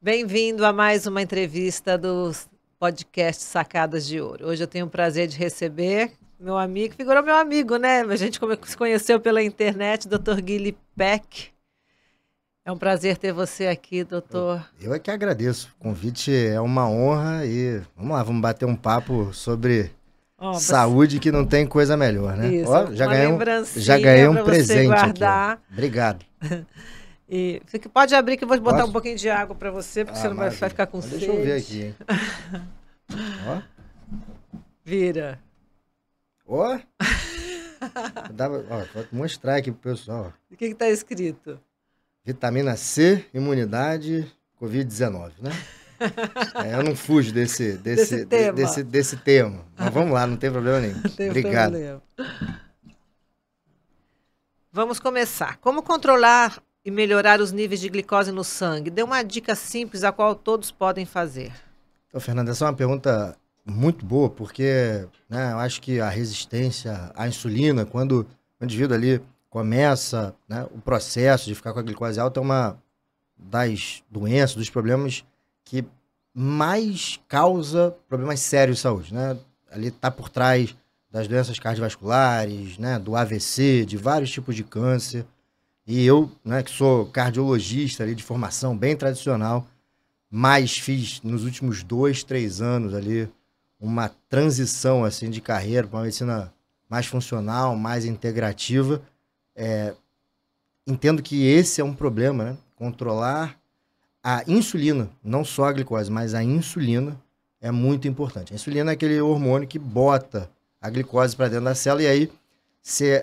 Bem-vindo a mais uma entrevista do podcast Sacadas de Ouro. Hoje eu tenho o prazer de receber meu amigo, figurou meu amigo, né? A gente se conheceu pela internet, Dr. Guilherme Peck. É um prazer ter você aqui, doutor. Eu é que agradeço. O convite é uma honra e vamos lá, vamos bater um papo sobre saúde, que não tem coisa melhor, né? Isso, Ó, já ganhei um presente guardar. Aqui. Obrigado. E você pode abrir que eu vou botar um pouquinho de água para você, porque você não vai ficar com sede. Deixa eu ver aqui, hein? Ó. Vira. Ó. Vou mostrar aqui pro pessoal. O que está escrito? Vitamina C, imunidade, Covid-19, né? Eu não fujo desse tema. Mas vamos lá, não tem problema nenhum. Obrigado. Problema. Vamos começar. Como controlar e melhorar os níveis de glicose no sangue? Dê uma dica simples a qual todos podem fazer. Então, Fernanda, essa é uma pergunta muito boa, porque né, eu acho que a resistência à insulina, quando o indivíduo ali começa, né, o processo de ficar com a glicose alta, é uma das doenças, dos problemas que mais causa problemas sérios de saúde, né? Ali está por trás das doenças cardiovasculares, né, do AVC, de vários tipos de câncer. E eu, né, que sou cardiologista ali de formação bem tradicional, mas fiz nos últimos 2, 3 anos ali uma transição assim de carreira para uma medicina mais funcional, mais integrativa. Entendo que esse é um problema, né? Controlar a insulina, não só a glicose, mas a insulina é muito importante. A insulina é aquele hormônio que bota a glicose para dentro da célula e aí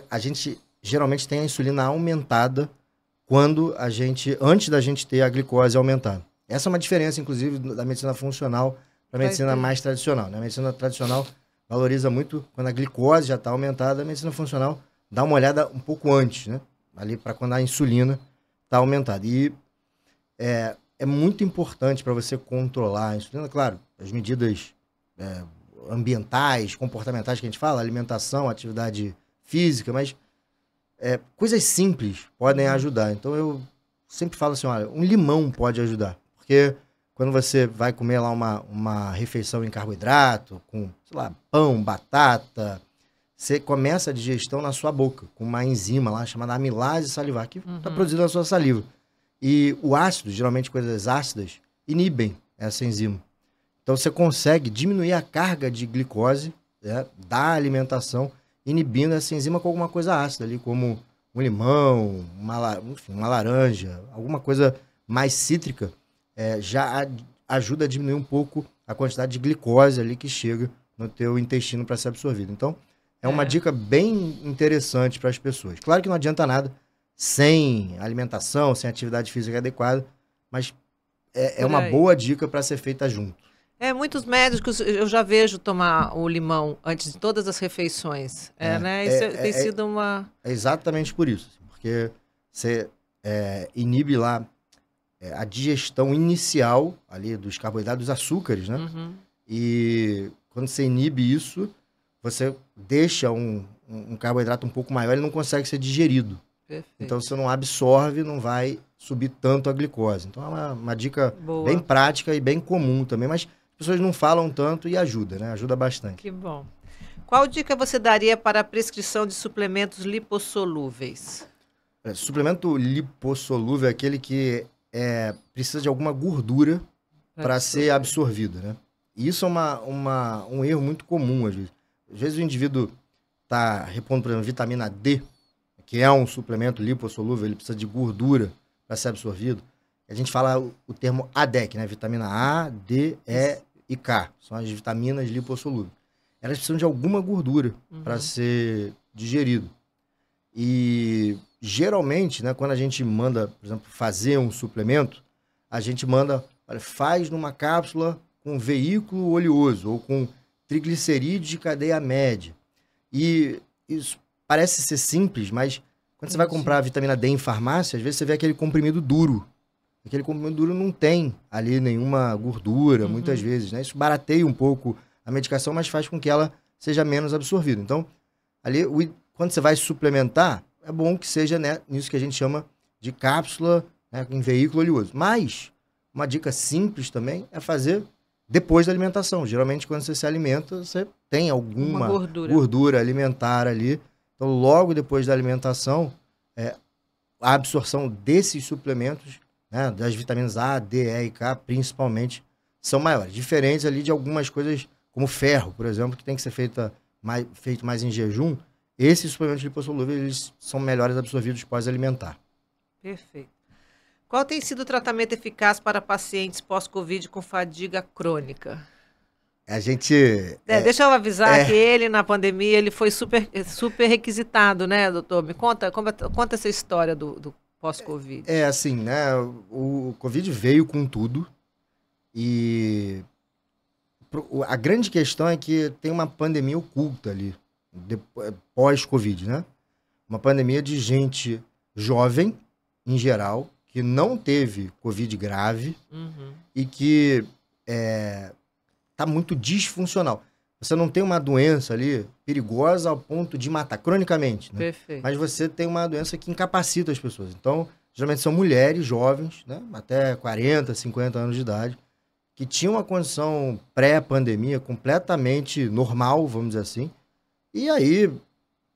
a gente geralmente tem a insulina aumentada antes da gente ter a glicose aumentada. Essa é uma diferença, inclusive, da medicina funcional para a medicina mais tradicional, né? A medicina tradicional valoriza muito quando a glicose já está aumentada, a medicina funcional dá uma olhada um pouco antes, né? Ali para quando a insulina está aumentada. E é muito importante para você controlar a insulina, claro, as medidas ambientais, comportamentais que a gente fala, alimentação, atividade física, mas coisas simples podem ajudar. Então eu sempre falo assim, olha, um limão pode ajudar, porque quando você vai comer lá uma refeição em carboidrato, com, sei lá, pão, batata, você começa a digestão na sua boca, com uma enzima lá chamada amilase salivar, que está produzindo a sua saliva. E o ácido, geralmente coisas ácidas, inibem essa enzima. Então você consegue diminuir a carga de glicose, né, da alimentação, inibindo essa enzima com alguma coisa ácida ali, como um limão, uma laranja, alguma coisa mais cítrica, já ajuda a diminuir um pouco a quantidade de glicose ali que chega no teu intestino para ser absorvida. Então, é uma dica bem interessante para as pessoas. Claro que não adianta nada sem alimentação, sem atividade física adequada, mas é uma boa dica para ser feita junto. Muitos médicos eu já vejo tomar o limão antes de todas as refeições. Né? Isso tem sido uma... É exatamente por isso, porque você inibe lá a digestão inicial ali dos carboidratos, dos açúcares, né? E quando você inibe isso, você deixa um carboidrato um pouco maior, ele não consegue ser digerido. Perfeito. Então você não absorve, não vai subir tanto a glicose. Então é uma dica bem prática e bem comum também, mas as pessoas não falam tanto e ajuda, né? Ajuda bastante. Que bom. Qual dica você daria para a prescrição de suplementos lipossolúveis? Suplemento lipossolúvel é aquele que precisa de alguma gordura para ser absorvida, né? E isso é um erro muito comum, às vezes. Às vezes o indivíduo está repondo, por exemplo, vitamina D, que é um suplemento lipossolúvel, ele precisa de gordura para ser absorvido. A gente fala o termo ADEC, né? Vitamina A, D, E e K. São as vitaminas lipossolúveis. Elas precisam de alguma gordura para ser digerido. E geralmente, né, quando a gente manda, por exemplo, fazer um suplemento, a gente manda, olha, faz numa cápsula com veículo oleoso ou com triglicerídeos de cadeia média. E isso parece ser simples, mas quando você vai comprar a vitamina D em farmácia, às vezes você vê aquele comprimido duro. Aquele comprimido duro não tem ali nenhuma gordura, muitas vezes, né? Isso barateia um pouco a medicação, mas faz com que ela seja menos absorvida. Então, ali, quando você vai suplementar, é bom que seja, né, nisso que a gente chama de cápsula, né, em veículo oleoso. Mas uma dica simples também é fazer depois da alimentação. Geralmente, quando você se alimenta, você tem alguma gordura alimentar ali. Então, logo depois da alimentação, a absorção desses suplementos, né, das vitaminas A, D, E e K, principalmente, são maiores. Diferentes ali de algumas coisas, como ferro, por exemplo, que tem que ser feito mais em jejum. Esses suplementos lipossolúveis, eles são melhores absorvidos pós-alimentar. Perfeito. Qual tem sido o tratamento eficaz para pacientes pós-Covid com fadiga crônica? A gente... deixa eu avisar que ele, na pandemia, ele foi super requisitado, né, doutor? Me conta essa história do pós-Covid. Assim, né, o Covid veio com tudo e a grande questão é que tem uma pandemia oculta ali, pós-Covid, né? Uma pandemia de gente jovem, em geral, que não teve Covid grave e que está muito disfuncional. Você não tem uma doença ali perigosa ao ponto de matar cronicamente, né? Perfeito. Mas você tem uma doença que incapacita as pessoas. Então, geralmente são mulheres jovens, né? Até 40, 50 anos de idade, que tinham uma condição pré-pandemia completamente normal, vamos dizer assim, e aí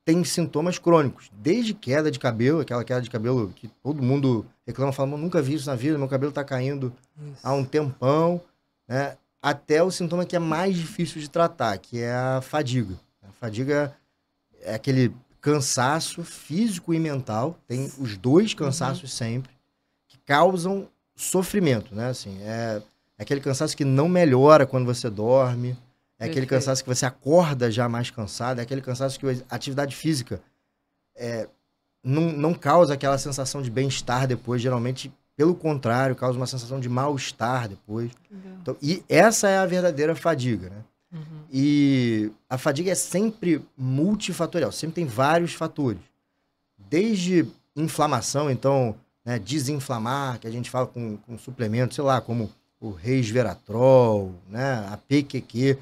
tem sintomas crônicos, desde queda de cabelo, aquela queda de cabelo que todo mundo reclama, fala, eu nunca vi isso na vida, meu cabelo está caindo há um tempão, né? Até o sintoma que é mais difícil de tratar, que é a fadiga. A fadiga é aquele cansaço físico e mental, tem os dois cansaços sempre, que causam sofrimento, né? Assim, é aquele cansaço que não melhora quando você dorme, é aquele cansaço que você acorda já mais cansado, é aquele cansaço que a atividade física não causa aquela sensação de bem-estar depois, geralmente, pelo contrário, causa uma sensação de mal-estar depois. Então, e essa é a verdadeira fadiga, né? E a fadiga é sempre multifatorial, sempre tem vários fatores. Desde inflamação, então, né, desinflamar, que a gente fala com suplementos, sei lá, como o resveratrol, né, a PQQ,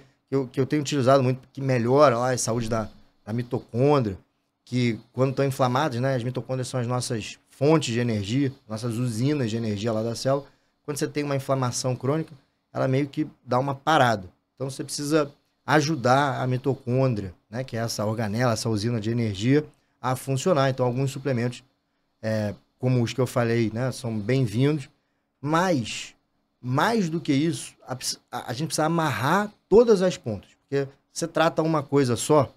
que eu tenho utilizado muito, que melhora lá a saúde da mitocôndria, que quando estão inflamadas, né, as mitocôndrias são as nossas fontes de energia, nossas usinas de energia lá da célula. Quando você tem uma inflamação crônica, ela meio que dá uma parada. Então você precisa ajudar a mitocôndria, né, que é essa organela, essa usina de energia, a funcionar. Então alguns suplementos, como os que eu falei, né, são bem-vindos, mas mais do que isso, a gente precisa amarrar todas as pontas, porque você trata uma coisa só,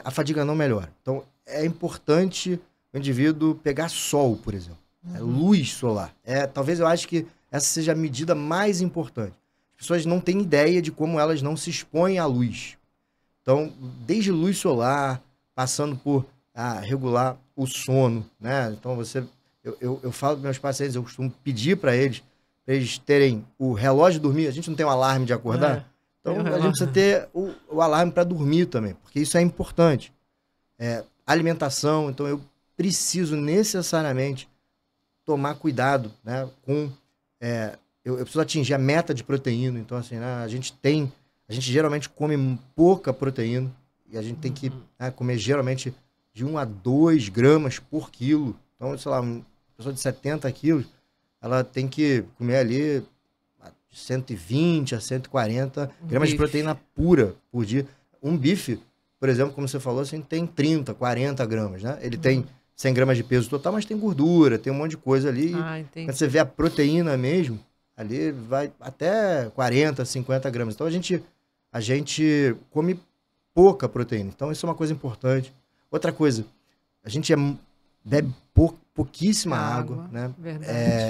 a fadiga não melhora. Então, é importante o indivíduo pegar sol, por exemplo, luz solar. Talvez eu acho que essa seja a medida mais importante. As pessoas não têm ideia de como elas não se expõem à luz. Então, desde luz solar, passando por regular o sono, né? Então, eu falo para meus pacientes, eu costumo pedir para eles terem o relógio de dormir. A gente não tem um alarme de acordar? Então, a gente precisa ter o alarme para dormir também, porque isso é importante. Alimentação, então eu preciso necessariamente tomar cuidado, né, com... eu preciso atingir a meta de proteína. Então, assim, né, a gente geralmente come pouca proteína e a gente tem que, né, comer geralmente de 1 a 2 gramas por quilo. Então, sei lá, uma pessoa de 70 quilos, ela tem que comer ali 120 a 140 gramas de proteína pura por dia. Um bife, por exemplo, como você falou, assim, tem 30, 40 gramas, né? Ele tem 100 gramas de peso total, mas tem gordura, tem um monte de coisa ali. Quando você vê a proteína mesmo, ali vai até 40, 50 gramas. Então, a gente come pouca proteína. Então, isso é uma coisa importante. Outra coisa, a gente bebe pouquíssima água, né?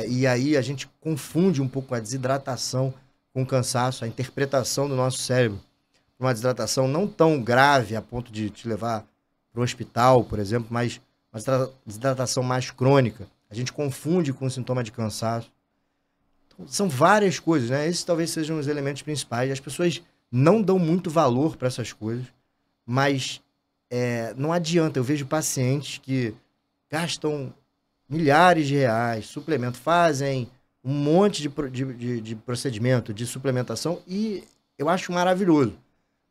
E aí a gente confunde um pouco a desidratação com o cansaço, a interpretação do nosso cérebro. Uma desidratação não tão grave a ponto de te levar para o hospital, por exemplo, mas uma desidratação mais crônica. A gente confunde com o sintoma de cansaço. Então, são várias coisas, né? Esses talvez sejam os elementos principais. As pessoas não dão muito valor para essas coisas, mas não adianta. Eu vejo pacientes que gastam milhares de reais, suplemento, fazem um monte de procedimento, de suplementação, e eu acho maravilhoso.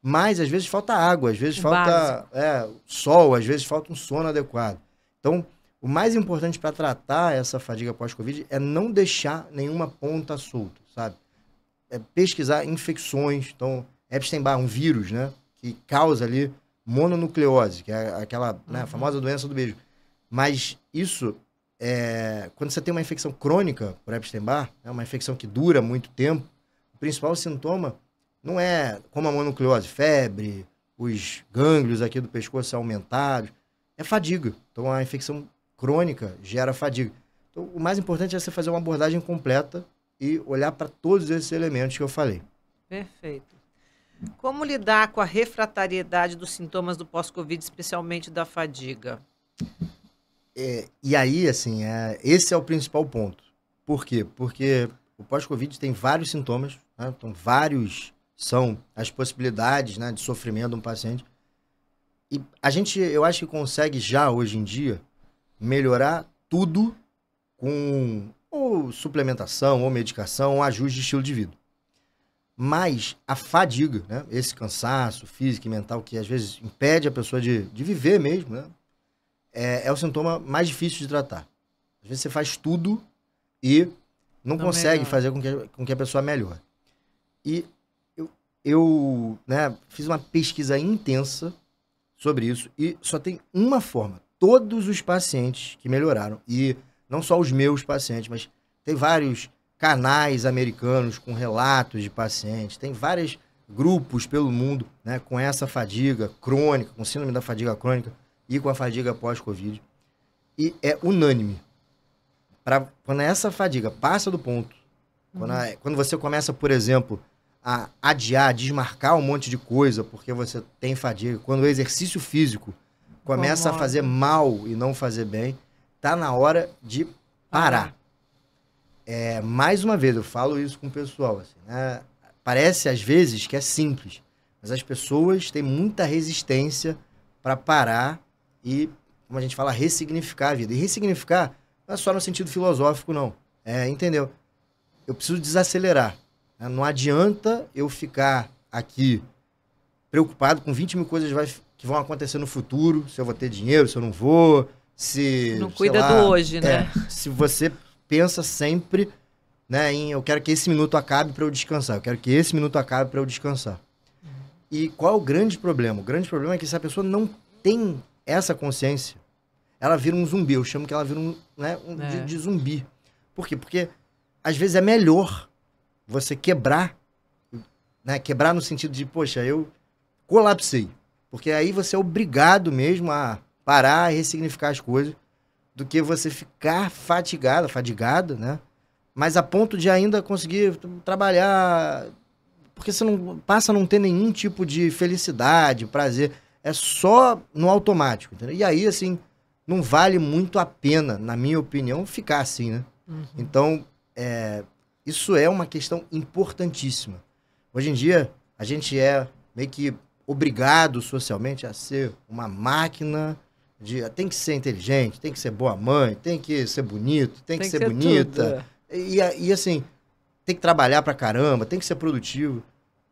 Mas, às vezes, falta água, às vezes falta sol, às vezes falta um sono adequado. Então, O mais importante para tratar essa fadiga pós-Covid é não deixar nenhuma ponta solta, sabe? É pesquisar infecções. Então, Epstein-Barr, um vírus, né? Que causa ali mononucleose, que é aquela né, famosa doença do beijo. Mas isso, quando você tem uma infecção crônica por Epstein-Barr, uma infecção que dura muito tempo, o principal sintoma não é como a mononucleose, febre, os gânglios aqui do pescoço aumentados, é fadiga. Então, a infecção crônica gera fadiga. Então, o mais importante é você fazer uma abordagem completa e olhar para todos esses elementos que eu falei. Perfeito. Como lidar com a refratariedade dos sintomas do pós-Covid, especialmente da fadiga? E aí, assim, esse é o principal ponto. Por quê? Porque o pós-Covid tem vários sintomas, né? Então, vários são as possibilidades, né, de sofrimento de um paciente. E eu acho que consegue já, hoje em dia, melhorar tudo com ou suplementação, ou medicação, ou ajuste de estilo de vida. Mas a fadiga, né, esse cansaço físico e mental que às vezes impede a pessoa de viver mesmo, né, é o sintoma mais difícil de tratar. Às vezes você faz tudo e não consegue fazer com que a pessoa melhore. E eu né, fiz uma pesquisa intensa sobre isso e só tem uma forma. Todos os pacientes que melhoraram, e não só os meus pacientes, mas tem vários canais americanos com relatos de pacientes, tem vários grupos pelo mundo, né, com essa fadiga crônica, com síndrome da fadiga crônica e com a fadiga pós-Covid. E é unânime. Quando essa fadiga passa do ponto, quando você começa, por exemplo, a adiar, desmarcar um monte de coisa porque você tem fadiga, quando o exercício físico começa a fazer mal e não fazer bem, tá na hora de parar. Mais uma vez, eu falo isso com o pessoal. Assim, né? Parece, às vezes, que é simples, mas as pessoas têm muita resistência para parar e, como a gente fala, ressignificar a vida. E ressignificar não é só no sentido filosófico, não. Entendeu? Eu preciso desacelerar. Né? Não adianta eu ficar aqui preocupado com 20 mil coisas que vão acontecer no futuro, se eu vou ter dinheiro, se eu não vou, se... Não cuida do hoje, né? Se você pensa sempre, né, eu quero que esse minuto acabe para eu descansar, eu quero que esse minuto acabe para eu descansar. E qual é o grande problema? O grande problema é que se a pessoa não tem essa consciência, ela vira um zumbi. Eu chamo que ela vira de zumbi. Por quê? Porque às vezes é melhor você quebrar, né, quebrar no sentido de, poxa, eu colapsei. Porque aí você é obrigado mesmo a parar e ressignificar as coisas, do que você ficar fadigada, né? Mas a ponto de ainda conseguir trabalhar, porque você não passa a não ter nenhum tipo de felicidade, prazer, é só no automático, entendeu? E aí, assim, não vale muito a pena, na minha opinião, ficar assim, né? Então, isso é uma questão importantíssima. Hoje em dia, a gente é meio que obrigado socialmente a ser uma máquina... tem que ser inteligente, tem que ser boa mãe, tem que ser bonito, tem que ser bonita. E assim, tem que trabalhar pra caramba, tem que ser produtivo.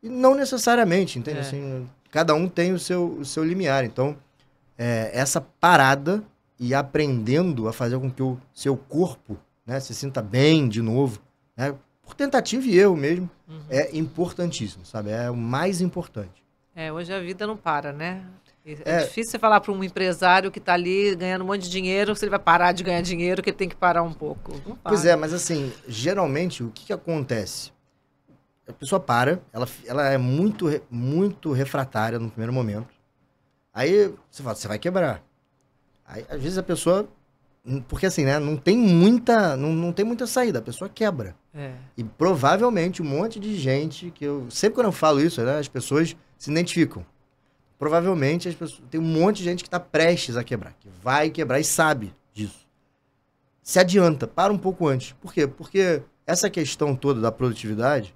E não necessariamente, entende? Assim, cada um tem o seu limiar. Então, essa parada e aprendendo a fazer com que o seu corpo, né, se sinta bem de novo, né, por tentativa e erro mesmo, é importantíssimo, sabe? É o mais importante. Hoje a vida não para, né? É difícil você falar para um empresário que está ali ganhando um monte de dinheiro, se ele vai parar de ganhar dinheiro, que ele tem que parar um pouco. Não para. Pois é, mas assim, geralmente, o que acontece? A pessoa para, ela é muito refratária no primeiro momento. Aí você fala, você vai quebrar. Aí, às vezes, a pessoa... Porque assim, né? Não tem muita saída, a pessoa quebra. E provavelmente um monte de gente, sempre quando eu falo isso, né, as pessoas se identificam. Provavelmente tem um monte de gente que está prestes a quebrar, que vai quebrar e sabe disso. Se adianta, para um pouco antes. Por quê? Porque essa questão toda da produtividade,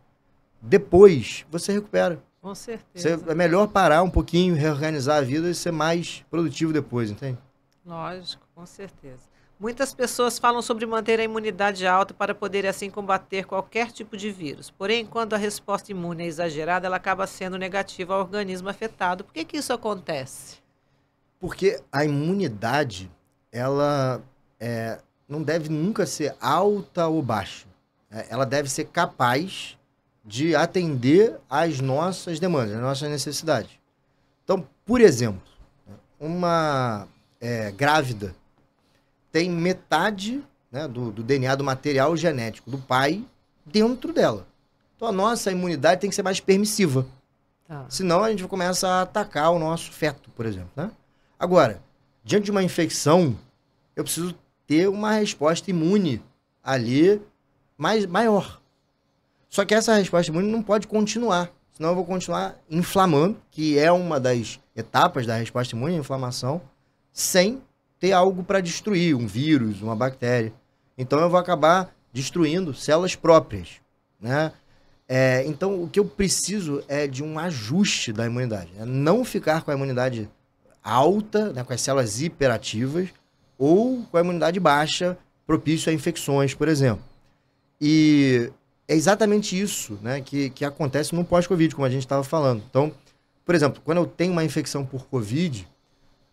depois você recupera. Com certeza. É melhor parar um pouquinho, reorganizar a vida e ser mais produtivo depois, entende? Lógico, com certeza. Muitas pessoas falam sobre manter a imunidade alta para poder assim combater qualquer tipo de vírus. Porém, quando a resposta imune é exagerada, ela acaba sendo negativa ao organismo afetado. Por que isso acontece? Porque a imunidade, ela não deve nunca ser alta ou baixa. Ela deve ser capaz de atender às nossas demandas, às nossas necessidades. Então, por exemplo, uma grávida tem metade, né, do DNA, do material genético do pai dentro dela. Então, a nossa imunidade tem que ser mais permissiva. Tá. Senão, a gente começa a atacar o nosso feto, por exemplo. Né? Agora, diante de uma infecção, eu preciso ter uma resposta imune ali maior. Só que essa resposta imune não pode continuar. Senão eu vou continuar inflamando, que é uma das etapas da resposta imune, a inflamação, sem ter algo para destruir, um vírus, uma bactéria. Então eu vou acabar destruindo células próprias, né? Então o que eu preciso é de um ajuste da imunidade. Não ficar com a imunidade alta, né, com as células hiperativas, ou com a imunidade baixa, propício a infecções, por exemplo. E é exatamente isso, né, que acontece no pós-Covid, como a gente estava falando. Então, por exemplo, quando eu tenho uma infecção por Covid,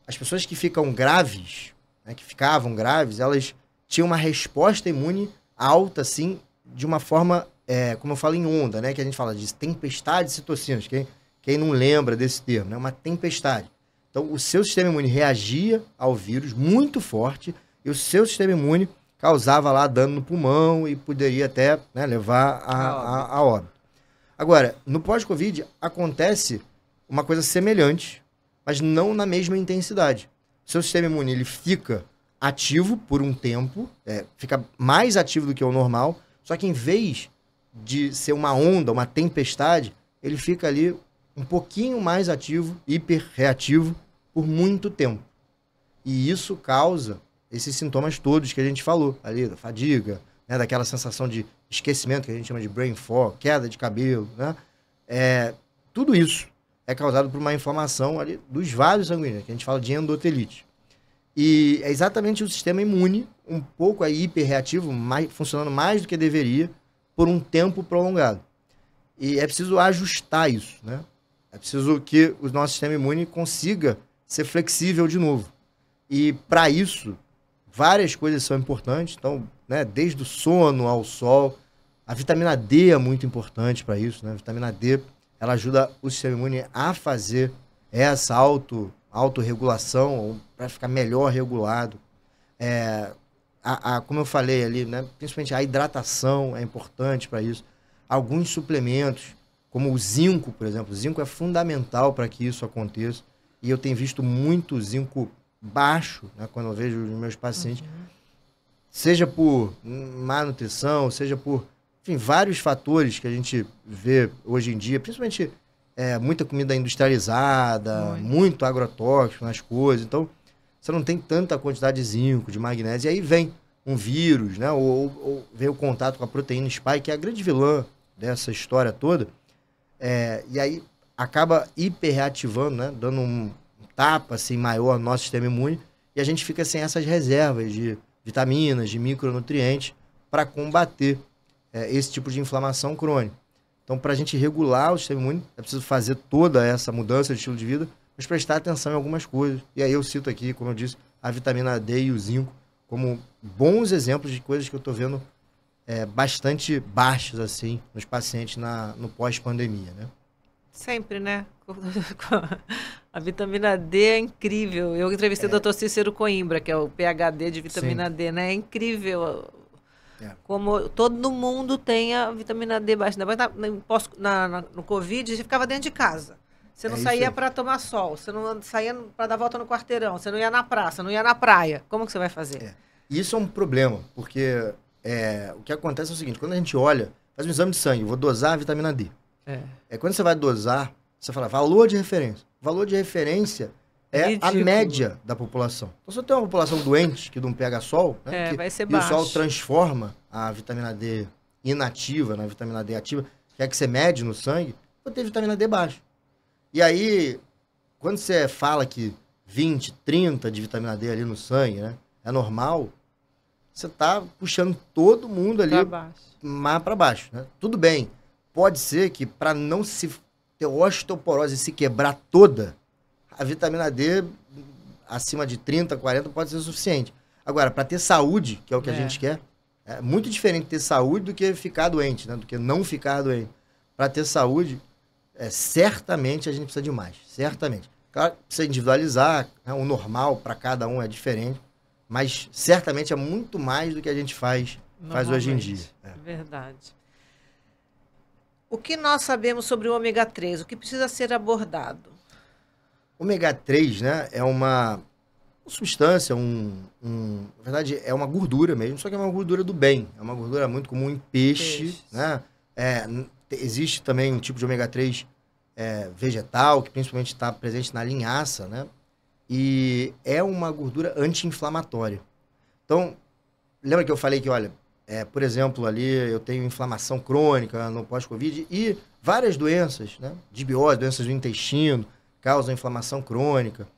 as pessoas que ficam graves, né, que ficavam graves, elas tinham uma resposta imune alta, assim, de uma forma, como eu falo, em onda, né, que a gente fala de tempestade de citocinas. Quem não lembra desse termo, né, uma tempestade. Então, o seu sistema imune reagia ao vírus muito forte e o seu sistema imune causava lá dano no pulmão e poderia até, né, levar a óbito. Agora, no pós-Covid, acontece uma coisa semelhante, mas não na mesma intensidade. O seu sistema imune ele fica ativo por um tempo, fica mais ativo do que o normal, só que em vez de ser uma onda, uma tempestade, ele fica ali um pouquinho mais ativo, hiperreativo, por muito tempo. E isso causa esses sintomas todos que a gente falou ali, da fadiga, né, daquela sensação de esquecimento que a gente chama de brain fog, queda de cabelo, né? Tudo isso é causado por uma inflamação ali dos vasos sanguíneos, que a gente fala de endotelite. E é exatamente o sistema imune, um pouco aí hiperreativo, funcionando mais do que deveria, por um tempo prolongado. E é preciso ajustar isso, né? É preciso que o nosso sistema imune consiga ser flexível de novo. E para isso, várias coisas são importantes. Então, né, desde o sono ao sol, a vitamina D é muito importante para isso, né? A vitamina D, ela ajuda o sistema imune a fazer essa autorregulação, para ficar melhor regulado. Como eu falei ali, né, principalmente a hidratação é importante para isso. Alguns suplementos, como o zinco, por exemplo. O zinco é fundamental para que isso aconteça. E eu tenho visto muito zinco baixo, né, quando eu vejo os meus pacientes. Seja por má nutrição, seja por, enfim, vários fatores que a gente vê hoje em dia, principalmente muita comida industrializada, muito agrotóxico nas coisas. Então, você não tem tanta quantidade de zinco, de magnésio, e aí vem um vírus, né, ou vem o contato com a proteína spike, que é a grande vilã dessa história toda, e aí acaba hiperreativando, né, dando um tapa assim, maior no nosso sistema imune, e a gente fica sem essas reservas de vitaminas, de micronutrientes, para combater esse tipo de inflamação crônica. Então, para a gente regular o sistema imune, é preciso fazer toda essa mudança de estilo de vida, mas prestar atenção em algumas coisas. E aí eu cito aqui, como eu disse, a vitamina D e o zinco como bons exemplos de coisas que eu estou vendo bastante baixas assim, nos pacientes no pós-pandemia, né? Sempre, né? A vitamina D é incrível. Eu entrevistei o Dr. Cícero Coimbra, que é o PhD de vitamina D, né? É incrível como todo mundo tem a vitamina D baixa. No Covid, você ficava dentro de casa. Você não saía para tomar sol, você não saía para dar volta no quarteirão, você não ia na praça, não ia na praia. Como que você vai fazer? Isso é um problema, porque o que acontece é o seguinte, quando a gente olha, faz um exame de sangue, vou dosar a vitamina D. Quando você vai dosar, você fala valor de referência. Valor de referência é a média da população. Então, se eu tenho uma população doente, que não pega sol, né, vai ser e baixo. o sol transforma a vitamina D inativa na vitamina D ativa, que é que você mede no sangue, vou ter vitamina D baixa. E aí, quando você fala que 20, 30 de vitamina D ali no sangue, né, é normal, você está puxando todo mundo ali para baixo. Né? Tudo bem, pode ser que para não se ter osteoporose se quebrar toda, a vitamina D acima de 30, 40 pode ser suficiente. Agora, para ter saúde, que é o que a gente quer, é muito diferente ter saúde do que ficar doente, né? Do que não ficar doente. Para ter saúde, certamente a gente precisa de mais. Certamente. Claro, precisa individualizar, né? O normal para cada um é diferente, mas certamente é muito mais do que a gente faz hoje em dia. Verdade. O que nós sabemos sobre o ômega 3? O que precisa ser abordado? O ômega 3, né, é uma substância, na verdade, é uma gordura mesmo, só que é uma gordura do bem. É uma gordura muito comum em peixe, né? Existe também um tipo de ômega 3 vegetal, que principalmente está presente na linhaça, né? E é uma gordura anti-inflamatória. Então, lembra que eu falei que, olha, por exemplo, ali eu tenho inflamação crônica no pós-Covid e várias doenças, né? Disbiose, doenças do intestino, causam inflamação crônica.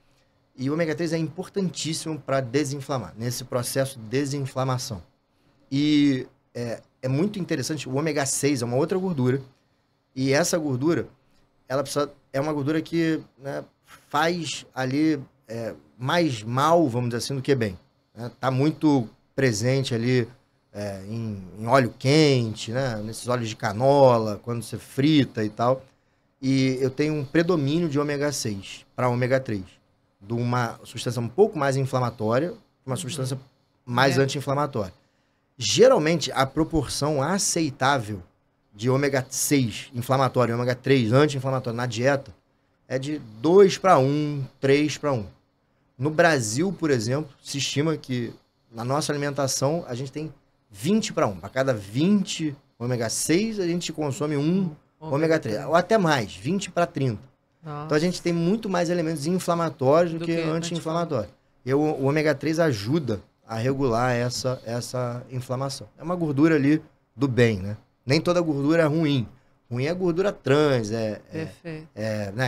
E o ômega 3 é importantíssimo para desinflamar, nesse processo de desinflamação. E é muito interessante, o ômega 6 é uma outra gordura, e essa gordura, é uma gordura que, né, faz ali mais mal, vamos dizer assim, do que bem. Está muito presente ali em óleo quente, né, nesses óleos de canola, quando você frita e tal. E eu tenho um predomínio de ômega 6 para ômega 3. De uma substância um pouco mais inflamatória, uma substância mais anti-inflamatória. Geralmente, a proporção aceitável de ômega 6 inflamatório e ômega 3 anti-inflamatório na dieta é de 2 para 1, 3 para 1. No Brasil, por exemplo, se estima que na nossa alimentação a gente tem 20 para 1. Para cada 20 ômega 6, a gente consome um ômega 3. Ou até mais, 20 para 30. Nossa. Então a gente tem muito mais elementos inflamatórios do que anti-inflamatórios. E o ômega 3 ajuda a regular essa inflamação. É uma gordura ali do bem, né? Nem toda gordura é ruim. Ruim é a gordura trans, né?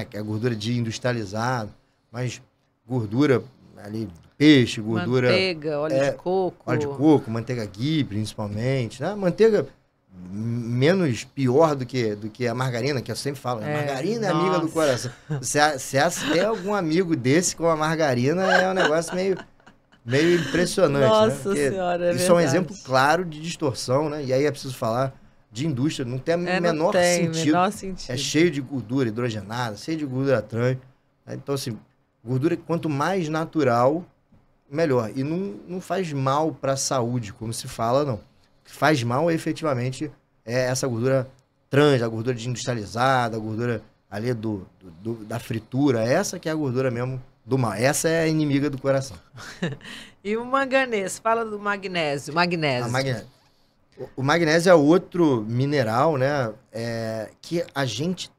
Que é a gordura de industrializado, mas gordura ali, peixe, gordura... Manteiga, óleo de coco. Óleo de coco, manteiga ghee, principalmente, né? Manteiga menos pior do que a margarina, que eu sempre falo. A margarina é amiga do coração. Se tem algum amigo desse com a margarina, é um negócio meio impressionante. Nossa, né? Senhora, isso é um exemplo claro de distorção, né? E aí é preciso falar de indústria, não tem menor sentido. É cheio de gordura hidrogenada, cheio de gordura trans. Então, assim, gordura, quanto mais natural, melhor. E não faz mal para a saúde, como se fala, não. O que faz mal, efetivamente, é essa gordura trans, a gordura de industrializada, a gordura ali da fritura. Essa que é a gordura mesmo do mal. Essa é a inimiga do coração. E o manganês? Fala do magnésio. O magnésio é outro mineral, né? Que a gente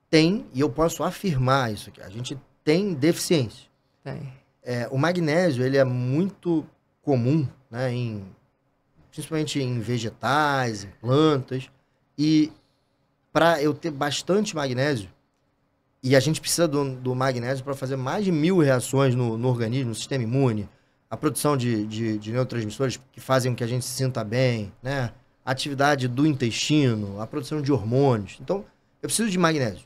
tem, e eu posso afirmar isso aqui, a gente tem deficiência. Tem. O magnésio, ele é muito comum, né? Principalmente em vegetais, em plantas. E para eu ter bastante magnésio, e a gente precisa do magnésio para fazer mais de 1000 reações no organismo, no sistema imune, a produção de neurotransmissores que fazem com que a gente se sinta bem, né? A atividade do intestino, a produção de hormônios. Então, eu preciso de magnésio.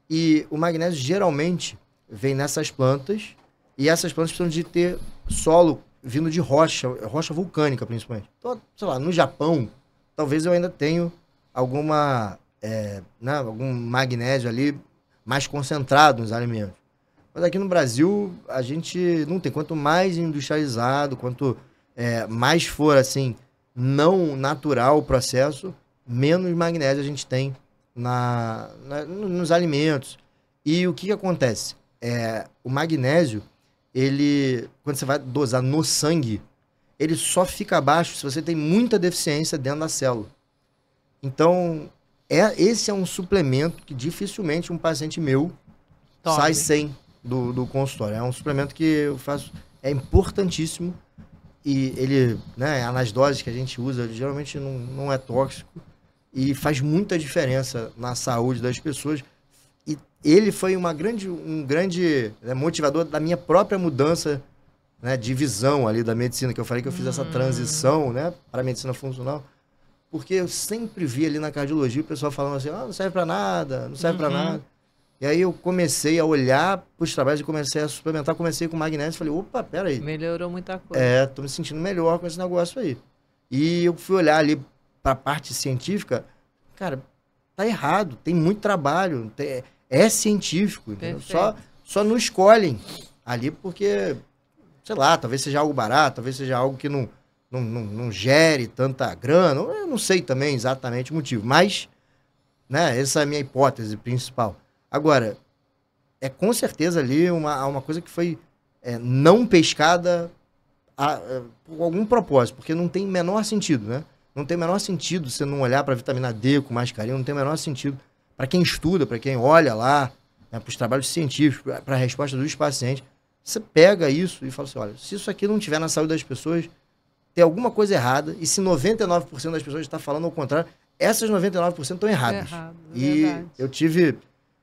E o magnésio geralmente vem nessas plantas, e essas plantas precisam de ter solo vindo de rocha vulcânica, principalmente. Então, sei lá, no Japão, talvez eu ainda tenha algum magnésio ali mais concentrado nos alimentos. Mas aqui no Brasil, a gente não tem. Quanto mais industrializado, quanto mais for, assim, não natural o processo, menos magnésio a gente tem nos alimentos. E o que acontece? O magnésio, quando você vai dosar no sangue, ele só fica baixo se você tem muita deficiência dentro da célula. Então, esse é um suplemento que dificilmente um paciente meu sai sem do consultório. É um suplemento que eu faço, é importantíssimo, e ele, né, nas doses que a gente usa, geralmente não é tóxico e faz muita diferença na saúde das pessoas. E ele foi um grande motivador da minha própria mudança, né, de visão ali da medicina, que eu falei que eu fiz essa transição, né, para a medicina funcional, porque eu sempre vi ali na cardiologia o pessoal falando assim, não serve para nada, não serve para nada. E aí eu comecei a olhar para os trabalhos e comecei a suplementar, comecei com magnésio e falei, opa, peraí. Melhorou muita coisa. Tô me sentindo melhor com esse negócio aí. E eu fui olhar ali para a parte científica, cara, tá errado, tem muito trabalho, é científico, entendeu? Só não escolhem ali porque, sei lá, talvez seja algo barato, talvez seja algo que não gere tanta grana, eu não sei também exatamente o motivo, mas, né, essa é a minha hipótese principal. Agora, com certeza ali uma coisa que foi não pescada por algum propósito, porque não tem menor sentido, né? Não tem o menor sentido você não olhar para a vitamina D com mais carinho, não tem o menor sentido para quem estuda, para quem olha lá, né, para os trabalhos científicos, para a resposta dos pacientes. Você pega isso e fala assim, olha, se isso aqui não tiver na saúde das pessoas, tem alguma coisa errada, e se 99% das pessoas estão falando ao contrário, essas 99% estão erradas. E verdade. Eu tive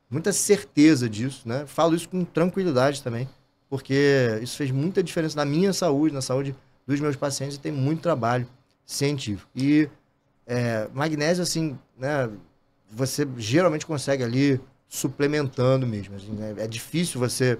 muita certeza disso, né? Falo isso com tranquilidade também, porque isso fez muita diferença na minha saúde, na saúde dos meus pacientes, e tem muito trabalho científico. E magnésio, assim, né, você geralmente consegue ali suplementando mesmo. Assim, né? É difícil você,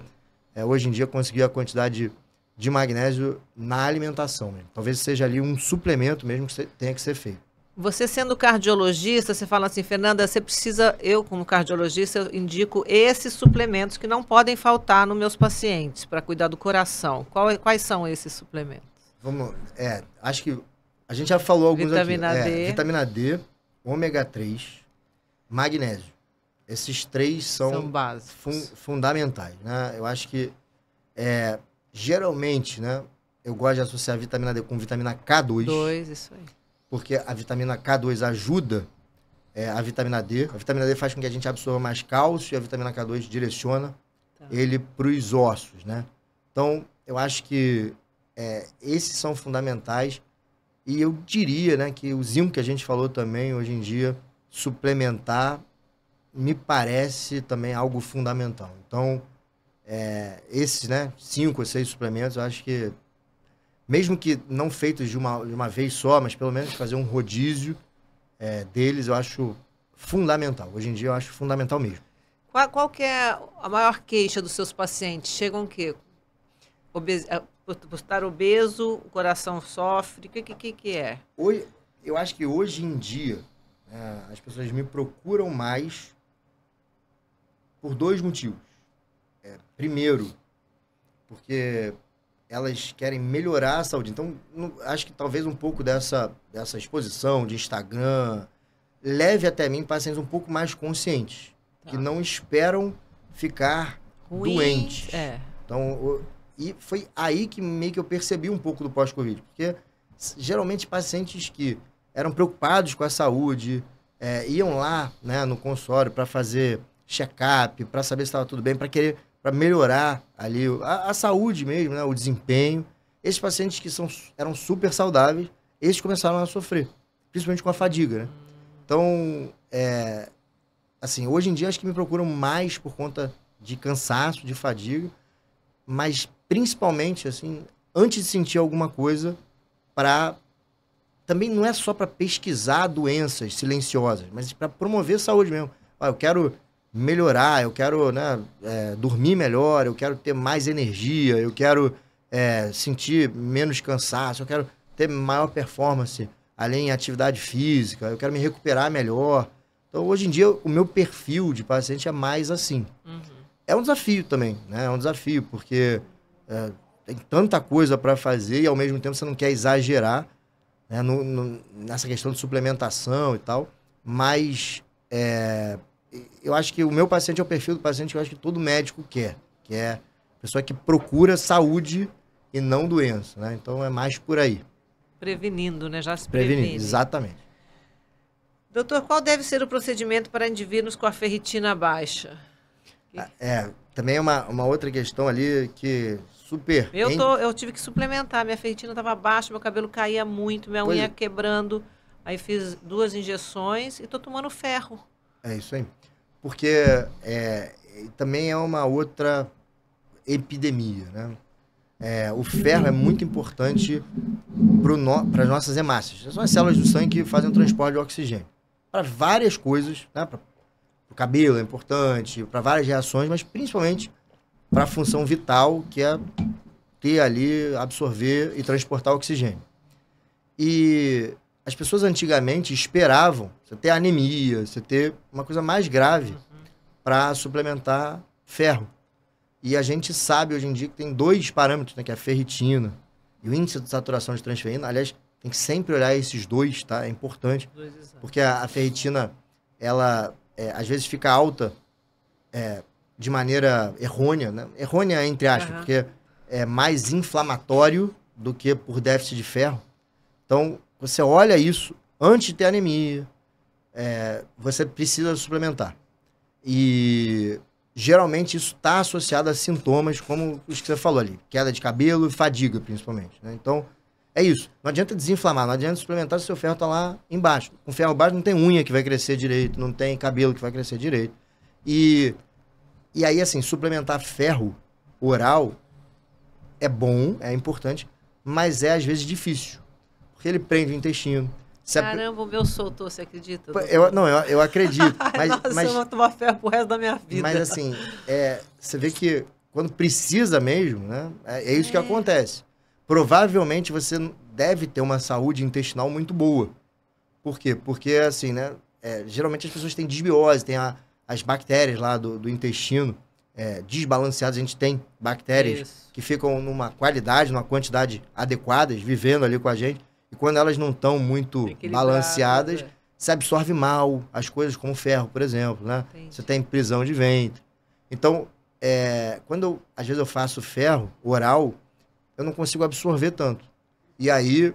hoje em dia, conseguir a quantidade de magnésio na alimentação mesmo. Talvez seja ali um suplemento mesmo que tenha que ser feito. Você sendo cardiologista, você fala assim, Fernanda, você precisa, eu como cardiologista, eu indico esses suplementos que não podem faltar nos meus pacientes para cuidar do coração. Quais são esses suplementos? Acho que a gente já falou alguns vitamina aqui. D. Vitamina D, ômega 3, magnésio. Esses três são básicos. Fundamentais, né? Eu acho que, geralmente, né, eu gosto de associar a vitamina D com vitamina K2. Isso aí. Porque a vitamina K2 ajuda a vitamina D. A vitamina D faz com que a gente absorva mais cálcio e a vitamina K2 direciona ele para os ossos, né? Então, eu acho que esses são fundamentais. E eu diria, né, que o zinco que a gente falou também, hoje em dia, suplementar, me parece também algo fundamental. Então, esses, né, 5 ou 6 suplementos, eu acho que, mesmo que não feitos de uma vez só, mas pelo menos fazer um rodízio deles, eu acho fundamental. Hoje em dia, eu acho fundamental mesmo. Qual que é a maior queixa dos seus pacientes? Chegam o quê? Por estar obeso, o coração sofre, o que é? Eu acho que hoje em dia, as pessoas me procuram mais por 2 motivos. Primeiro, porque elas querem melhorar a saúde. Então, acho que talvez um pouco dessa exposição de Instagram leve até mim pacientes um pouco mais conscientes, que não esperam ficar doentes. Então, e foi aí que meio que eu percebi um pouco do pós-Covid, porque geralmente pacientes que eram preocupados com a saúde, iam lá, né, no consultório para fazer check-up, para saber se estava tudo bem, para melhorar ali a saúde mesmo, né, o desempenho. Esses pacientes que eram super saudáveis, eles começaram a sofrer, principalmente com a fadiga, né? Então, assim, hoje em dia acho que me procuram mais por conta de cansaço, de fadiga, mas principalmente, assim, antes de sentir alguma coisa, também não é só para pesquisar doenças silenciosas, mas para promover saúde mesmo. Eu quero melhorar, eu quero, né, dormir melhor, eu quero ter mais energia, eu quero sentir menos cansaço, eu quero ter maior performance além em atividade física, eu quero me recuperar melhor. Então, hoje em dia, o meu perfil de paciente é mais assim. Uhum. É um desafio também, né? É um desafio, porque tem tanta coisa para fazer e, ao mesmo tempo, você não quer exagerar, né, nessa questão de suplementação e tal. Mas eu acho que o meu paciente é o perfil do paciente que eu acho que todo médico quer, que é a pessoa que procura saúde e não doença, né? Então, é mais por aí. Prevenindo, né? Já se previne. Exatamente. Doutor, qual deve ser o procedimento para indivíduos com a ferritina baixa? Também é uma outra questão ali que super... Eu tive que suplementar, minha ferritina estava baixa, meu cabelo caía muito, minha unha quebrando. Aí fiz 2 injeções e estou tomando ferro. É isso aí. Porque também é uma outra epidemia, né? O ferro é muito importante para as nossas hemácias. São as células do sangue que fazem o transporte de oxigênio. Para várias coisas, né? Para o cabelo é importante, para várias reações, mas principalmente para a função vital, que é ter ali, absorver e transportar oxigênio. E as pessoas antigamente esperavam você ter anemia, você ter uma coisa mais grave para suplementar ferro. E a gente sabe hoje em dia que tem 2 parâmetros, né, que é a ferritina e o índice de saturação de transferrina. Aliás, tem que sempre olhar esses 2, tá? É importante. Porque a ferritina, ela às vezes fica alta de maneira errônea, né? Errônea entre aspas, porque é mais inflamatório do que por déficit de ferro. Então, você olha isso, antes de ter anemia, você precisa suplementar. E geralmente isso está associado a sintomas como os que você falou ali, queda de cabelo e fadiga, principalmente, né? Então, é isso. Não adianta desinflamar, não adianta suplementar se o seu ferro está lá embaixo. Com ferro baixo não tem unha que vai crescer direito, não tem cabelo que vai crescer direito. E aí, assim, suplementar ferro oral é bom, é importante, mas é às vezes difícil. Porque ele prende o intestino. Caramba, o meu soltou, você acredita? Eu acredito. Nossa, eu vou tomar ferro pro resto da minha vida. Mas assim, você vê que quando precisa mesmo, né? É isso que acontece. Provavelmente você deve ter uma saúde intestinal muito boa. Por quê? Porque, assim, né? Geralmente as pessoas têm desbiose, tem as bactérias lá do intestino desbalanceadas. A gente tem bactérias que ficam numa qualidade, numa quantidade adequadas, vivendo ali com a gente. E quando elas não estão muito balanceadas, se absorve mal as coisas como ferro, por exemplo, né? Entendi. Você tem prisão de ventre. Então, às vezes eu faço ferro oral, eu não consigo absorver tanto. E aí,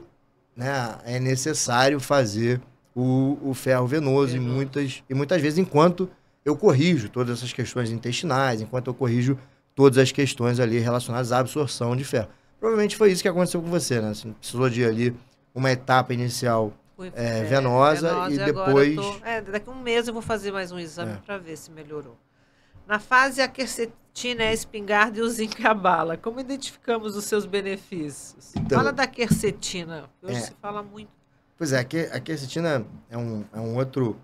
né, é necessário fazer o ferro venoso. E muitas vezes, enquanto eu corrijo todas essas questões intestinais, enquanto eu corrijo todas as questões ali relacionadas à absorção de ferro. Provavelmente foi isso que aconteceu com você, né? Você precisou de ali uma etapa inicial venosa e depois... daqui a um mês eu vou fazer mais um exame para ver se melhorou. Na fase, a quercetina é a espingarda e o zinco é a bala. Como identificamos os seus benefícios? Então, fala da quercetina. Hoje se fala muito. Pois é, a quercetina é um outro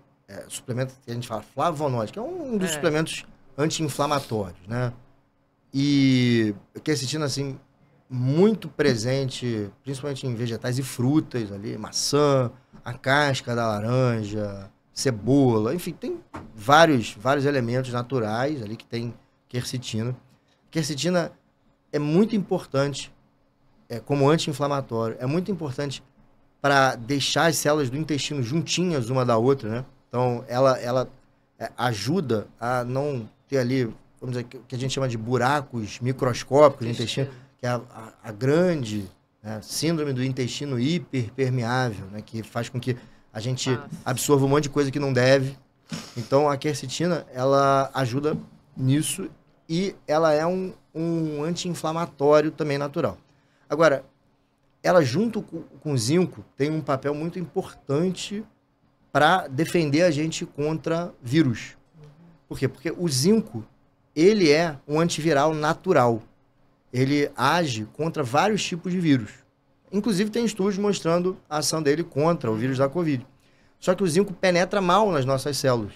suplemento que a gente fala flavonoide, que é um dos suplementos anti-inflamatórios, né? E a quercetina, assim, muito presente, principalmente em vegetais e frutas ali, maçã, a casca da laranja, cebola, enfim, tem vários elementos naturais ali que tem quercetina. Quercetina é muito importante como anti-inflamatório, é muito importante para deixar as células do intestino juntinhas uma da outra, né? Então, ela ajuda a não ter ali, vamos dizer, que a gente chama de buracos microscópicos no intestino, que é a grande síndrome do intestino hiperpermeável, né, que faz com que a gente absorva um monte de coisa que não deve. Então, a quercetina, ela ajuda nisso e ela é um anti-inflamatório também natural. Agora, ela junto com o zinco tem um papel muito importante para defender a gente contra vírus. Por quê? Porque o zinco, ele é um antiviral natural. Ele age contra vários tipos de vírus. Inclusive, tem estudos mostrando a ação dele contra o vírus da Covid. Só que o zinco penetra mal nas nossas células.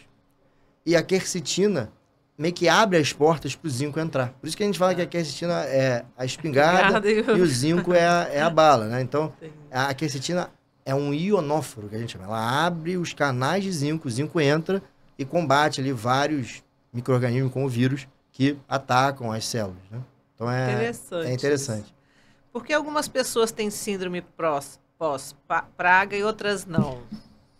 E a quercetina meio que abre as portas para o zinco entrar. Por isso que a gente fala que a quercetina é a espingarda e o zinco é a bala, né? Então, a quercetina é um ionóforo, que a gente chama. Ela abre os canais de zinco, o zinco entra e combate ali vários micro-organismos como vírus que atacam as células, né? Então é interessante. Por que algumas pessoas têm síndrome pós-praga e outras não?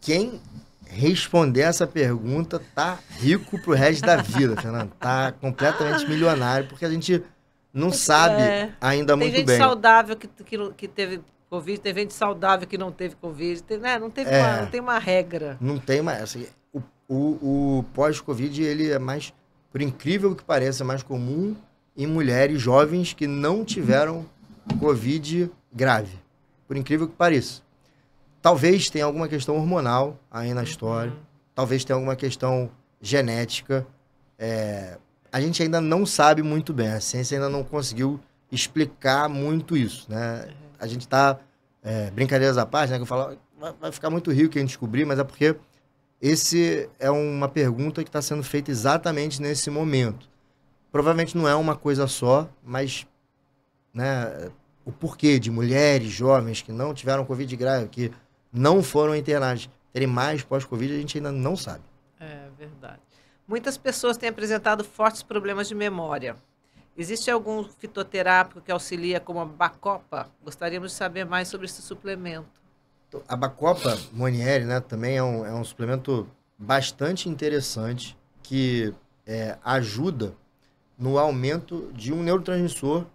Quem responder essa pergunta tá rico pro resto da vida, Fernando. Tá completamente milionário, porque a gente não sabe ainda muito bem. Tem gente saudável que teve Covid, tem gente saudável que não teve Covid, não tem uma regra. Não tem mais. Assim, o pós-Covid, ele é mais, por incrível que pareça, mais comum em mulheres jovens que não tiveram Covid grave. Por incrível que pareça. Talvez tenha alguma questão hormonal aí na história. Talvez tenha alguma questão genética. A gente ainda não sabe muito bem. A ciência ainda não conseguiu explicar muito isso, né? A gente está... brincadeiras à parte, né? Que eu falo, vai ficar muito rico quem descobrir, mas é porque Esse é uma pergunta que está sendo feita exatamente nesse momento. Provavelmente não é uma coisa só, mas, né, o porquê de mulheres jovens que não tiveram Covid grave, que não foram internadas, terem mais pós-Covid, a gente ainda não sabe. É verdade. Muitas pessoas têm apresentado fortes problemas de memória. Existe algum fitoterápico que auxilia, como a Bacopa? Gostaríamos de saber mais sobre esse suplemento. A Bacopa Monieri, né, também é um suplemento bastante interessante que ajuda no aumento de um neurotransmissor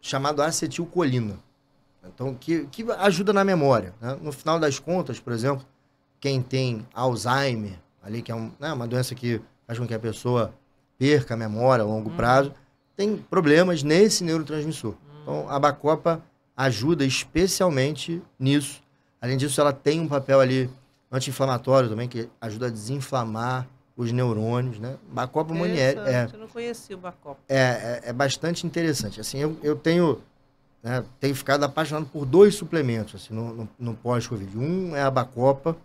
chamado acetilcolina. Então, que ajuda na memória, né? No final das contas, por exemplo, quem tem Alzheimer, ali, que é uma doença que faz com que a pessoa perca a memória a longo prazo, tem problemas nesse neurotransmissor. Então, a Bacopa ajuda especialmente nisso. Além disso, ela tem um papel ali anti-inflamatório também, que ajuda a desinflamar os neurônios, né? Bacopa Monieri. Eu não conhecia o Bacopa. É bastante interessante. Assim, eu tenho ficado apaixonado por 2 suplementos assim, no pós-Covid. Um é a Bacopa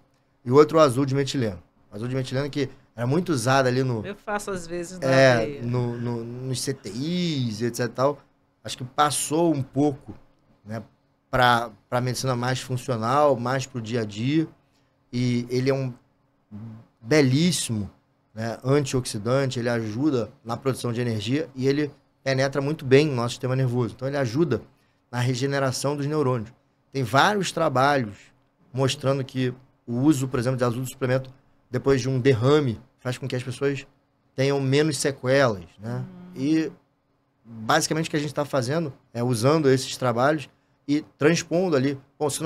e o outro o azul de metileno. O azul de metileno que era muito usado ali no... Eu faço às vezes na veia. Nos CTIs, etc e tal. Acho que passou um pouco, né, para a medicina mais funcional, mais para o dia a dia. E ele é um belíssimo, né, antioxidante, ele ajuda na produção de energia e ele penetra muito bem no nosso sistema nervoso. Então, ele ajuda na regeneração dos neurônios. Tem vários trabalhos mostrando que o uso, por exemplo, de azul do suplemento depois de um derrame faz com que as pessoas tenham menos sequelas, né? E, basicamente, o que a gente está fazendo é usando esses trabalhos e transpondo ali. Bom, se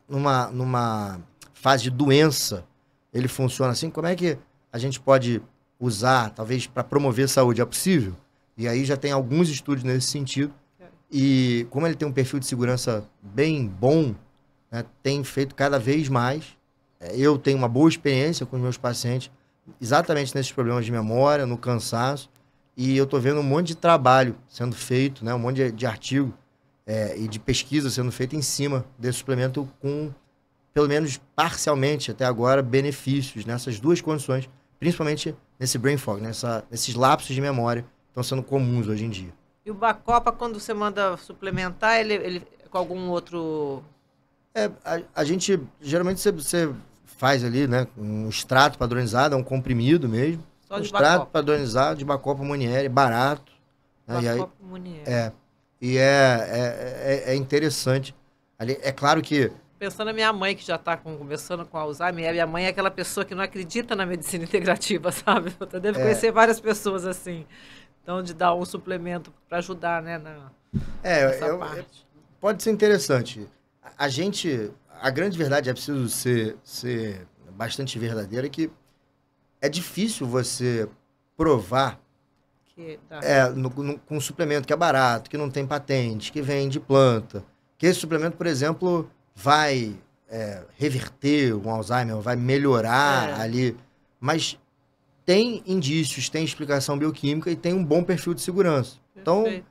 numa fase de doença ele funciona assim, como é que a gente pode usar, talvez, para promover saúde? É possível? E aí já tem alguns estudos nesse sentido. E como ele tem um perfil de segurança bem bom, né, tem feito cada vez mais. Eu tenho uma boa experiência com os meus pacientes, exatamente nesses problemas de memória, no cansaço. E eu estou vendo um monte de trabalho sendo feito, né, um monte de artigo e de pesquisa sendo feita em cima desse suplemento com, pelo menos parcialmente até agora, benefícios nessas 2 condições, principalmente nesse brain fog, nesses lapsos de memória que estão sendo comuns hoje em dia. E o Bacopa, quando você manda suplementar, ele com algum outro... A gente, geralmente, você faz ali, né, um extrato padronizado, é um comprimido mesmo. Só de extrato Bacopa. Padronizado de Bacopa Monieri, barato. Né, Bacopa Monieri. E é interessante. Ali, é claro que... Pensando na minha mãe, que já está conversando com Alzheimer, e a minha mãe é aquela pessoa que não acredita na medicina integrativa, sabe? Você deve conhecer várias pessoas assim. Então, de dar um suplemento para ajudar, né, nessa parte. Pode ser interessante. A grande verdade, é preciso ser bastante verdadeira, que é difícil você provar com um suplemento que é barato, que não tem patente, que vem de planta, que esse suplemento, por exemplo, vai reverter o Alzheimer, vai melhorar ali, mas tem indícios, tem explicação bioquímica e tem um bom perfil de segurança. Perfeito. Então,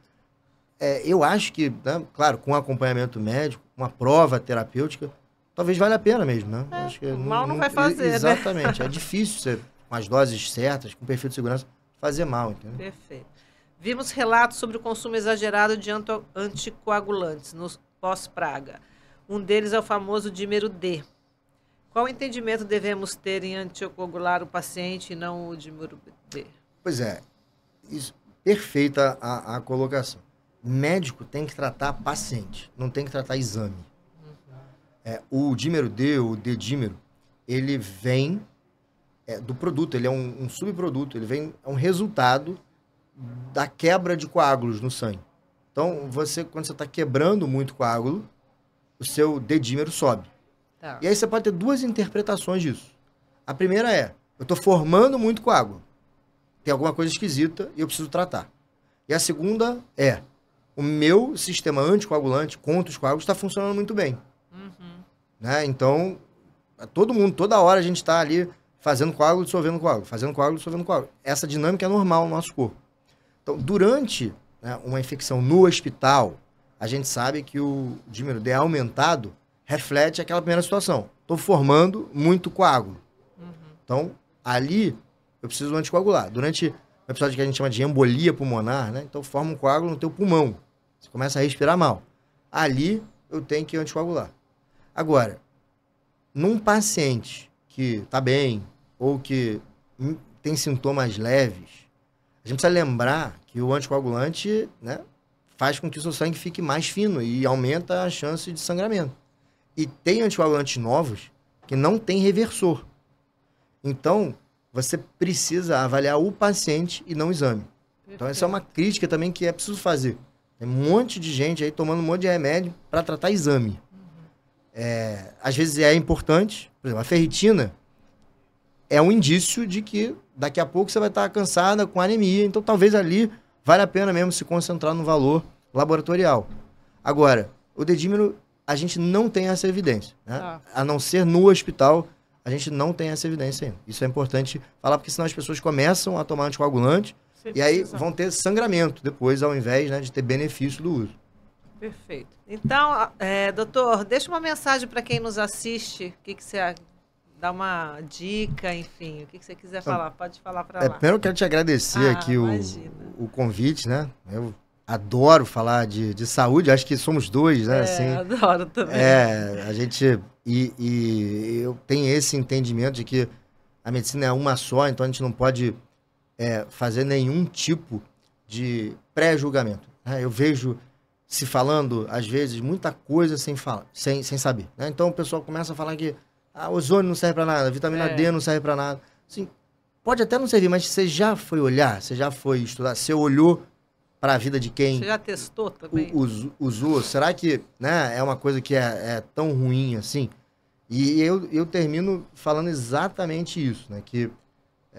eu acho que, né, claro, com acompanhamento médico, uma prova terapêutica, talvez valha a pena mesmo, né? Acho que mal não vai fazer, exatamente. Né? É difícil você, com as doses certas, com perfil de segurança, fazer mal, entendeu? Perfeito. Vimos relatos sobre o consumo exagerado de anticoagulantes no pós-praga. Um deles é o famoso dímero D. Qual entendimento devemos ter em anticoagular o paciente e não o dímero D? Pois é, perfeita a colocação. Médico tem que tratar paciente, não tem que tratar exame. O dímero D, o D-dímero, ele vem do produto, ele é um subproduto, ele vem, é um resultado da quebra de coágulos no sangue. Então, quando você está quebrando muito coágulo, o seu D-dímero sobe. Tá. E aí você pode ter 2 interpretações disso. A primeira é, eu estou formando muito coágulo, tem alguma coisa esquisita e eu preciso tratar. E a segunda é, o meu sistema anticoagulante contra os coágulos está funcionando muito bem. Né? Então, todo mundo, toda hora a gente está ali fazendo coágulo, dissolvendo coágulo, fazendo coágulo, dissolvendo coágulo. Essa dinâmica é normal no nosso corpo. Então, durante, né, uma infecção no hospital, a gente sabe que o dímero D aumentado reflete aquela primeira situação. Estou formando muito coágulo. Então, ali, eu preciso anticoagular. Durante o episódio que a gente chama de embolia pulmonar, né? Então, forma um coágulo no teu pulmão. Você começa a respirar mal. Ali, eu tenho que anticoagular. Agora, num paciente que tá bem ou que tem sintomas leves, a gente precisa lembrar que o anticoagulante, né, faz com que o seu sangue fique mais fino e aumenta a chance de sangramento. E tem anticoagulantes novos que não tem reversor. Então, você precisa avaliar o paciente e não o exame. Perfeito. Então, essa é uma crítica também que é preciso fazer. Tem um monte de gente aí tomando um monte de remédio para tratar exame. Às vezes é importante. Por exemplo, a ferritina é um indício de que daqui a pouco você vai estar cansada com anemia. Então, talvez ali vale a pena mesmo se concentrar no valor laboratorial. Agora, o dedímero, a gente não tem essa evidência. Né? A não ser no hospital, a gente não tem essa evidência ainda. Isso é importante falar, porque senão as pessoas começam a tomar anticoagulante e aí vão ter sangramento depois, ao invés, né, de ter benefício do uso. Perfeito. Então, doutor, deixa uma mensagem para quem nos assiste. O que você dá uma dica, enfim, o que você quiser falar, pode falar para lá. Primeiro eu quero te agradecer aqui o convite, né? Eu adoro falar de saúde, acho que somos dois, né? Assim, adoro também. A gente... E eu tenho esse entendimento de que a medicina é uma só, então a gente não pode fazer nenhum tipo de pré-julgamento. Né? Eu vejo se falando, às vezes, muita coisa sem saber. Né? Então o pessoal começa a falar que ozônio não serve para nada, vitamina D não serve para nada. Assim, pode até não servir, mas você já foi olhar, você já foi estudar, você olhou para a vida de quem... Você já testou também? Usou. Será que, né, é uma coisa que é tão ruim assim? E eu termino falando exatamente isso, né? Que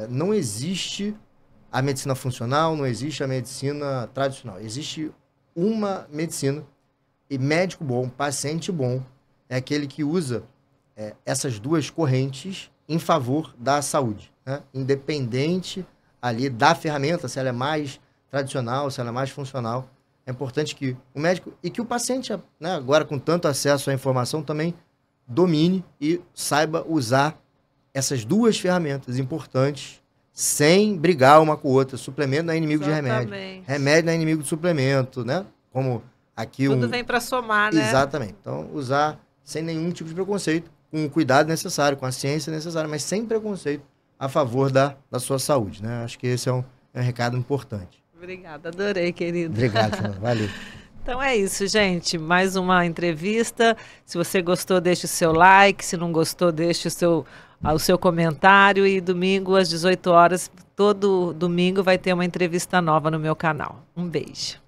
não existe a medicina funcional, não existe a medicina tradicional. Existe uma medicina e médico bom, paciente bom, é aquele que usa essas duas correntes em favor da saúde, né? Independente ali da ferramenta, se ela é mais tradicional, se ela é mais funcional. É importante que o médico e que o paciente, né, agora com tanto acesso à informação, também domine e saiba usar essas duas ferramentas importantes sem brigar uma com a outra. Suplemento não é inimigo de remédio. Remédio não é inimigo de suplemento, né? Como aqui tudo vem para somar, né? Exatamente. Então, usar sem nenhum tipo de preconceito, com o cuidado necessário, com a ciência necessária, mas sem preconceito a favor da sua saúde, né? Acho que esse é um recado importante. Obrigada, adorei, querido. Obrigado, Fernanda. Valeu. Então é isso, gente. Mais uma entrevista. Se você gostou, deixe o seu like. Se não gostou, deixe o seu comentário. E domingo, às 18 horas, todo domingo, vai ter uma entrevista nova no meu canal. Um beijo.